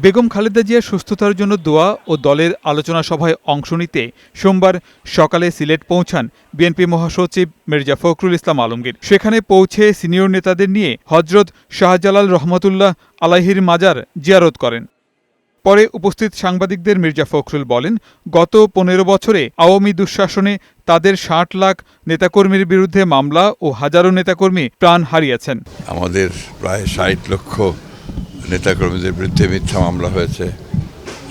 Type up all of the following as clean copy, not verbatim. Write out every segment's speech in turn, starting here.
বেগম খালেদা জিয়ার সুস্থতার জন্য দোয়া ও দলের আলোচনা সভায় অংশ নিতে সোমবার সকালে সিলেট পৌঁছান বিএনপি মহাসচিব মির্জা ফখরুল ইসলাম আলমগীর। সেখানে পৌঁছে সিনিয়র নেতাদের নিয়ে হজরত শাহজালাল রহমতুল্লাহ আলাইহির মাজার জিয়ারত করেন। পরে উপস্থিত সাংবাদিকদের মির্জা ফখরুল বলেন, গত ১৫ বছরে আওয়ামী দুঃশাসনে তাদের ৬০ লাখ নেতাকর্মীর বিরুদ্ধে মামলা ও হাজারো নেতাকর্মী প্রাণ হারিয়েছেন। আমাদের প্রায় ৬০ লক্ষ নেতাকর্মীদের বিরুদ্ধে মিথ্যা মামলা হয়েছে।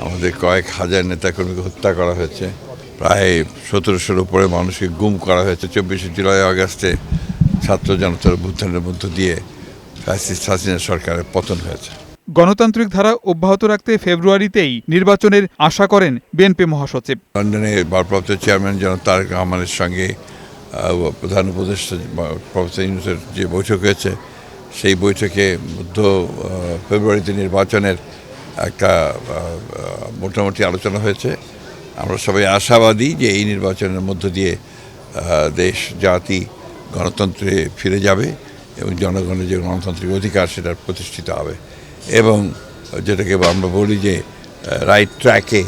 আমাদের কয়েক হাজার নেতাকর্মীকে হত্যা করা হয়েছে। প্রায় ১৭০০-র উপরে মানুষকে গুম করা হয়েছে। ২৪শে জুলাই আগস্টে ছাত্র জনতার অভ্যুত্থানের মধ্য দিয়ে ফ্যাসিস্ট হাসিনা সরকারের পতন হয়েছে। গণতান্ত্রিক ধারা অব্যাহত রাখতে ফেব্রুয়ারিতেই নির্বাচনের আশা করেন বিএনপি মহাসচিব। লন্ডনে ভারপ্রাপ্ত চেয়ারম্যান জনাব তারেক রহমানের সঙ্গে প্রধান উপদেষ্টা প্রফেসর ইউনূসের যে বৈঠক হয়েছে, সেই বৈঠকে মধ্য ফেব্রুয়ারিতে নির্বাচনের একটা মোটামুটি আলোচনা হয়েছে। আমরা সবাই আশাবাদী যে এই নির্বাচনের মধ্য দিয়ে দেশ জাতি গণতন্ত্রে ফিরে যাবে এবং জনগণের যে গণতান্ত্রিক অধিকার সেটা প্রতিষ্ঠিত হবে এবং যেটাকে আমরা বলি যে রাইট ট্র্যাকে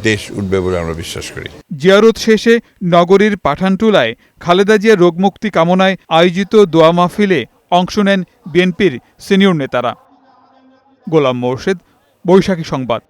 দেশ উঠবে বলে আমরা বিশ্বাস করি। জিয়ারত শেষে নগরীর পাঠানটুলায় খালেদা জিয়ার রোগমুক্তি কামনায় আয়োজিত দোয়া মাহফিলে অংশ নেন বিএনপির সিনিয়র নেতারা। গোলাম মোর্শেদ, বৈশাখী সংবাদ।